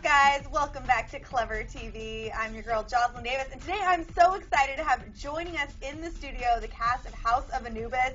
guys? Welcome back to Clever TV. I'm your girl, Jocelyn Davis, and today I'm so excited to have joining us in the studio the cast of House of Anubis.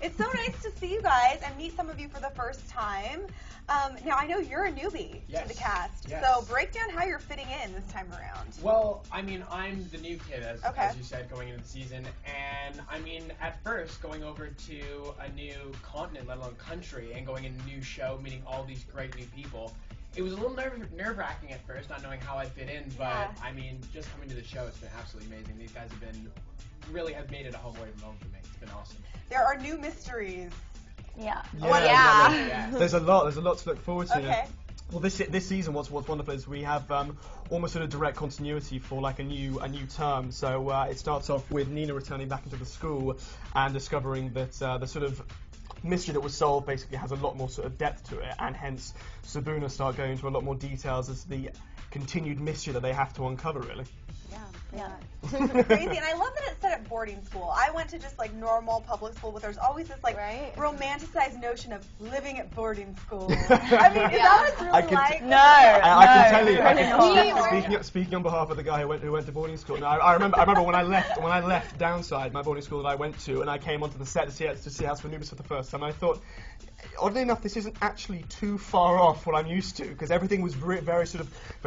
It's so nice to see you guys and meet some of you for the first time. Now, I know you're a newbie to the cast, so break down how you're fitting in this time around. Well, I mean, I'm the new kid, as you said, going into the season, and I mean, at first, going over to a new continent, let alone country, and going in a new show, meeting all these great new people, it was a little nerve-wracking at first, not knowing how I'd fit in, but I mean, just coming to the show, it's been absolutely amazing. These guys have made it a home away from home for me. It's been awesome. There are new mysteries. Yeah. There's a lot to look forward to. Okay. Well, this season, what's wonderful is we have almost sort of direct continuity for like a new term. So it starts off with Nina returning back into the school and discovering that the sort of mystery that was solved basically has a lot more sort of depth to it, and hence Sabuna start going into a lot more details as the continued mystery that they have to uncover, really. Yeah. Crazy, and I love that it's set at boarding school. I went to just like normal public school, but there's always this like romanticized notion of living at boarding school. I mean, is that what it's really like? No, I can tell you. Speaking on behalf of the guy who went to boarding school. No, I remember when I left Downside, my boarding school that I went to, and I came onto the set to see House of Anubis for the first time. I thought, oddly enough, this isn't actually too far off what I'm used to, because everything was very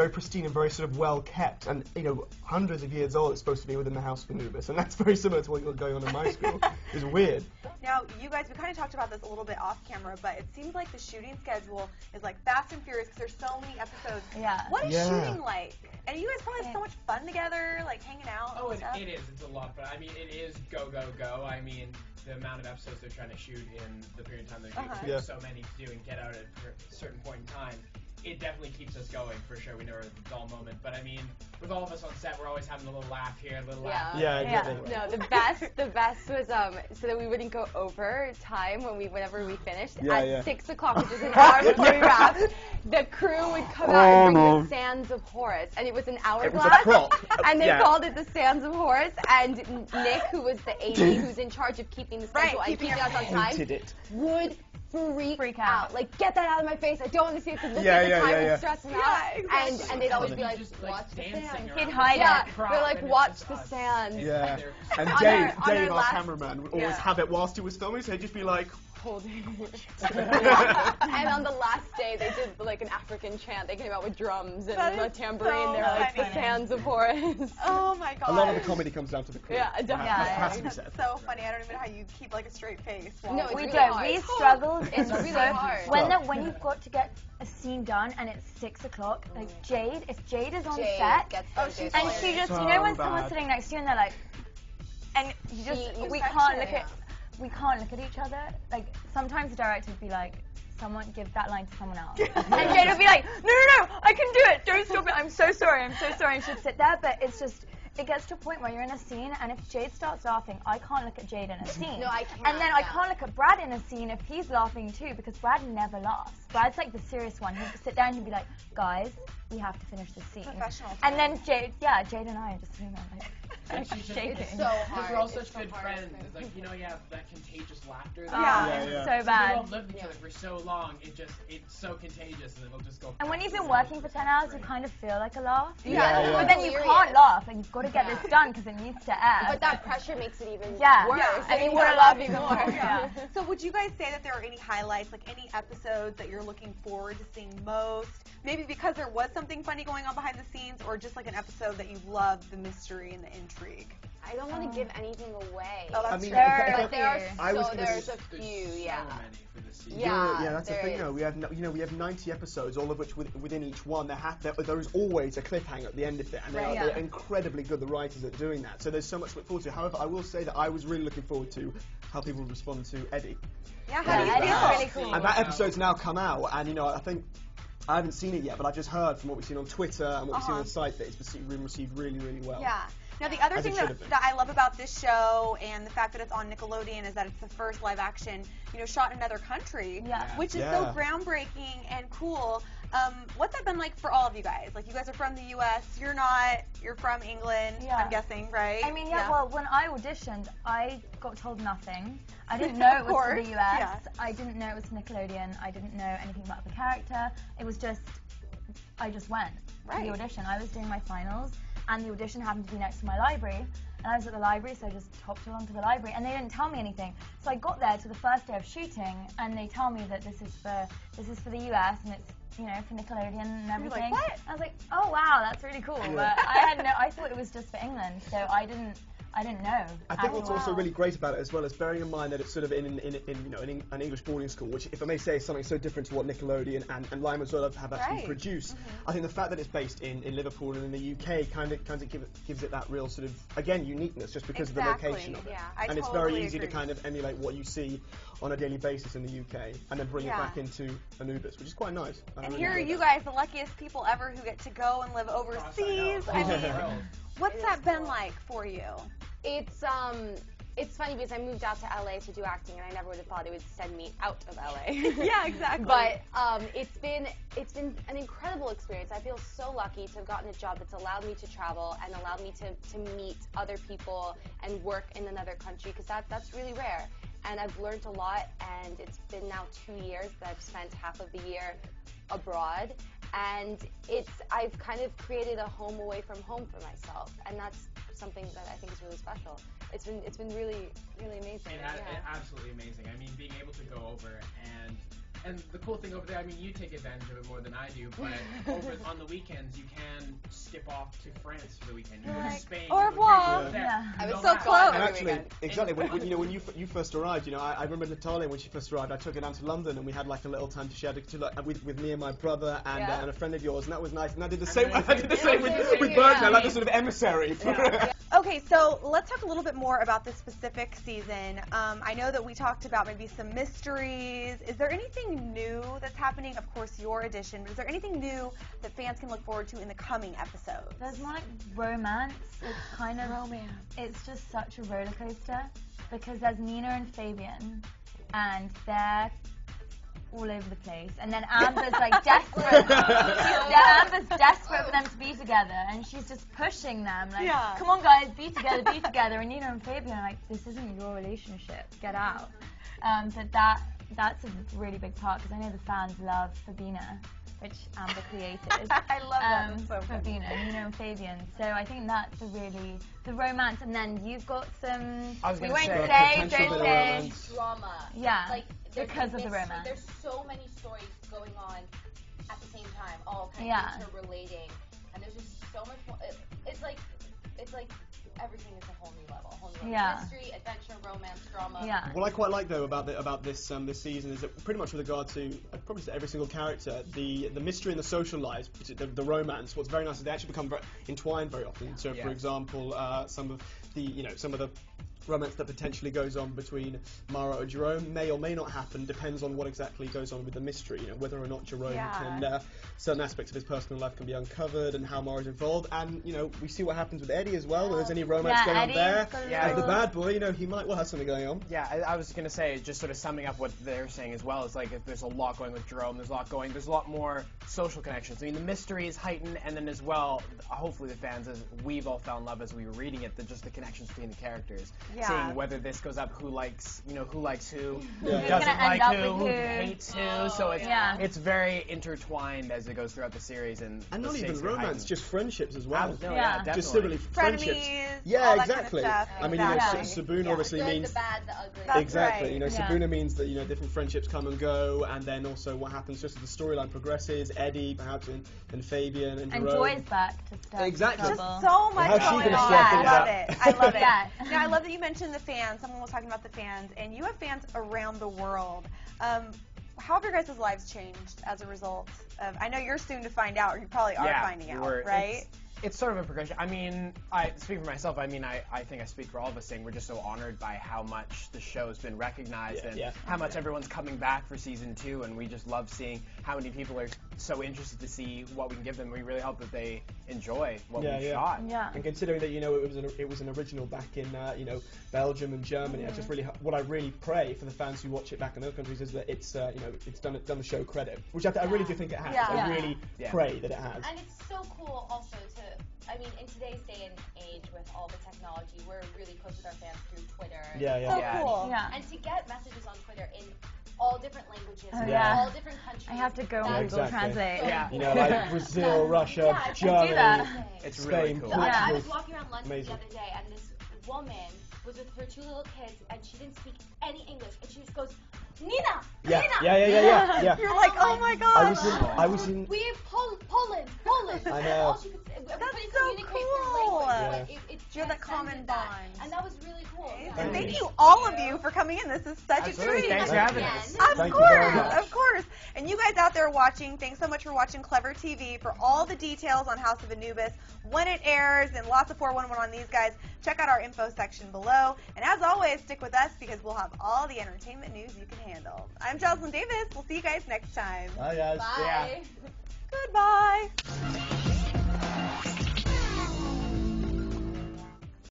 pristine and very sort of well kept, and you know, hundreds of years old. It's supposed to be within the House of Anubis, and that's very similar to what was going on in my school. It's weird. Now, you guys, we kind of talked about this a little bit off camera, but it seems like the shooting schedule is like fast and furious because there's so many episodes. Yeah. What is shooting like? And you guys probably have so much fun together, like hanging out. Oh, it is. It's a lot, but I mean, it is go, go, go. I mean, the amount of episodes they're trying to shoot in the period of time they're shooting, so many to do and get out at a certain point in time. It definitely keeps us going, for sure. We never have a dull moment. But I mean, with all of us on set, we're always having a little laugh here, a little laugh. No, the best was so that we wouldn't go over time whenever we finished. At 6 o'clock, which is an hour before we wrapped, the crew would come out and bring the Sands of Horus, and it was an hourglass. It was a prop. And they called it the Sands of Horus. And Nick, who was the AD, who's in charge of keeping the schedule and keeping us on time, would freak out. Like, get that out of my face. I don't want to see it because look at the time and stress me out. Exactly. And they'd always be like, watch the sand. He'd hide it. They're like, watch the sand. Yeah. And Dave, our cameraman, would always have it whilst he was filming, so he'd just be like, holding And on the last day, they did like an African chant. They came out with drums and a tambourine. They're like the Sands of Horus. Oh my god. A lot of the comedy comes down to the crew. Yeah, definitely. Has to be said. It's so funny. I don't even know how you keep like a straight face. No, we don't. We struggled. It's really hard. When you've got to get a scene done and it's 6 o'clock, like Jade, if Jade is on set, and she just, you know, when someone's sitting next to you and they're like, and you just, we can't look at each other. Like, sometimes the director would be like, someone give that line to someone else. And Jade would be like, no, I can do it. Don't stop it. I'm so sorry. And she'd sit there, but it's just, it gets to a point where you're in a scene, and if Jade starts laughing, I can't look at Jade in a scene. No, I can't. And then I can't look at Brad in a scene if he's laughing too, because Brad never laughs. Brad's like the serious one. He'd sit down and he'd be like, guys, we have to finish this scene. Professional. And then Jade and I are just sitting there like, shaking. It's so hard. We're all such good friends. It's like, you know, you have that contagious laughter. So bad. We've all lived with each other for so long. It's so contagious, and it'll just go. And when you've been working for 10 hours, you kind of feel like a laugh. But then you can't laugh, and you've got to get this done because it needs to air. But that pressure makes it even worse. And you want to laugh even more. So would you guys say that there are any highlights, like any episodes that you're looking forward to seeing most? Maybe because there was something funny going on behind the scenes, or just like an episode that you loved the mystery and the intrigue? I don't want to give anything away. Oh, that's true. But there's a few, that's the thing. We have 90 episodes, all of which within each one there is always a cliffhanger at the end of it, and they're incredibly good. The writers at doing that, so there's so much to look forward to. However, I will say that I was really looking forward to how people respond to Eddie. Yeah, how do you feel? Eddie's really cool. And that episode's now come out, and I think. I haven't seen it yet, but I've just heard from what we've seen on Twitter and what we've seen on the site that it's been received really, really well. Yeah. Now, the other thing that I love about this show and the fact that it's on Nickelodeon is that it's the first live action, shot in another country, which is so groundbreaking and cool. What's that been like for all of you guys? Like, you guys are from the U.S., you're not, you're from England, I'm guessing, right? I mean, well, when I auditioned, I got told nothing. I didn't know it was for the U.S. I didn't know it was Nickelodeon. I didn't know anything about the character. It was just, I just went to the audition. I was doing my finals, and the audition happened to be next to my library. And I was at the library, so I just hopped along to the library, and they didn't tell me anything. So I got there to the first day of shooting, and they tell me that this is for the US, and it's, you know, for Nickelodeon and everything. You're like, what? I was like, oh wow, that's really cool. But I thought it was just for England, so I didn't know. I think what's also really great about it as well is bearing in mind that it's sort of in an English boarding school, which, if I may say, is something so different to what Nickelodeon and Lime as well have actually produced. I think the fact that it's based in Liverpool and in the UK kind of gives it that real sort of, again, uniqueness just because of the location of it. And it's very easy to kind of emulate what you see on a daily basis in the UK and then bring it back into Anubis, which is quite nice. And here are you guys, the luckiest people ever who get to go and live overseas. I mean, what's that been like for you? It's funny because I moved out to LA to do acting, and I never would have thought it would send me out of LA. Yeah, exactly. But it's been an incredible experience. I feel so lucky to have gotten a job that's allowed me to travel and allowed me to meet other people and work in another country, because that's really rare. And I've learned a lot, and it's been now 2 years that I've spent half of the year abroad, and I've kind of created a home away from home for myself, and that's something that I think is really special. It's been really, really amazing. It's absolutely amazing. I mean, being able to go over and the cool thing over there, I mean, you take advantage of it more than I do, but over on the weekends, you can skip off to France for the weekend. You go to Spain. Au revoir. I was so close. And actually, exactly, when you first arrived, I remember Natalia when she first arrived, I took her down to London, and we had like a little time to share with me and my brother and a friend of yours, and that was nice. And I did the same. With Bergman, like the sort of emissary. Okay, so let's talk a little bit more about this specific season. I know that we talked about maybe some mysteries. Is there anything new that's happening? Of course, your edition, but is there anything new that fans can look forward to in the coming episodes? There's more like romance. It's kind of romance. It's just such a roller coaster because there's Nina and Fabian, and they're all over the place, and then Amber's like desperate. Amber's desperate for them to be together, and she's just pushing them like, come on guys, be together. And Nina and Fabian are like, this isn't your relationship, get out. But that's a really big part, because I know the fans love Fabina, which Amber created. I love that. So Fabina, Nina and Fabian. So I think that's the romance, and then you've got some. We won't say, don't say. Drama. Yeah. Like because of the romance. There's so many stories going on at the same time, all kind of interrelating, and there's just so much more. It's like everything is a whole new level. Mystery, adventure, romance, drama. Yeah. What I quite like though about this season is that pretty much with regard to probably to every single character, the mystery and the social lives, the romance. What's very nice is they actually become entwined very often. So, for example, some of the romance that potentially goes on between Mara and Jerome may or may not happen, depends on what exactly goes on with the mystery, whether or not Jerome can, certain aspects of his personal life can be uncovered, and how Mara's involved, and, we see what happens with Eddie as well, if there's any romance going on there. As the bad boy, he might well have something going on. Yeah, I was going to say, just sort of summing up what they're saying as well, is like, if there's a lot going with Jerome, there's a lot more social connections. I mean, the mystery is heightened, and then as well, hopefully the fans, as we've all fell in love as we were reading it, just the connections between the characters. Seeing whether this goes up, who likes who, who doesn't like who hates who. So it's very intertwined as it goes throughout the series, and not even romance, just friendships as well. Definitely. Just simply friendships. Yeah, exactly. Kind of I mean, Sabuna obviously means the bad, the ugly. Exactly. Sabuna means that different friendships come and go, and then also what happens just as the storyline progresses. Eddie, perhaps, and Fabian and Jerome. And Joy's back to stuff. Exactly. Just so much going on. I love it. Now, I love that you mentioned the fans. Someone was talking about the fans, and you have fans around the world. How have your guys' lives changed as a result of, I know you're soon to find out, or you probably are finding out, right? It's sort of a progression. I mean, I speak for myself. I mean, I think I speak for all of us saying we're just so honored by how much the show's been recognized and how much everyone's coming back for season 2, and we just love seeing how many people are so interested to see what we can give them. We really hope that they enjoy what we've shot. Yeah. And considering that it was an original back in Belgium and Germany, I just really what I really pray for the fans who watch it back in other countries is that it's it's done the show credit, which I really do think it has. I really pray that it has. And it's so cool also I mean, in today's day and age with all the technology, we're really close with our fans through Twitter. So cool. And to get messages on Twitter in all different languages, all different countries. I have to go on Google Translate. Yeah. You know, like Brazil, Russia, Germany, it's Spain, really cool. Portugal. I was walking around London the other day, and this woman was with her 2 little kids, and she didn't speak any English, and she just goes, Nina! Yeah. You're like, oh my god. I was in. We have Poland. I know. All she could say, everybody communicate through language. You're the common bond. And that was really cool. And thank you, all of you, for coming in. This is such a treat. Thanks for having us. Of course. And you guys out there watching, thanks so much for watching Clever TV. For all the details on House of Anubis, when it airs, and lots of 411 on these guys, check out our info section below. And as always, stick with us because we'll have all the entertainment news you can handle. I'm Jocelyn Davis. We'll see you guys next time. Bye, guys. Bye. Goodbye.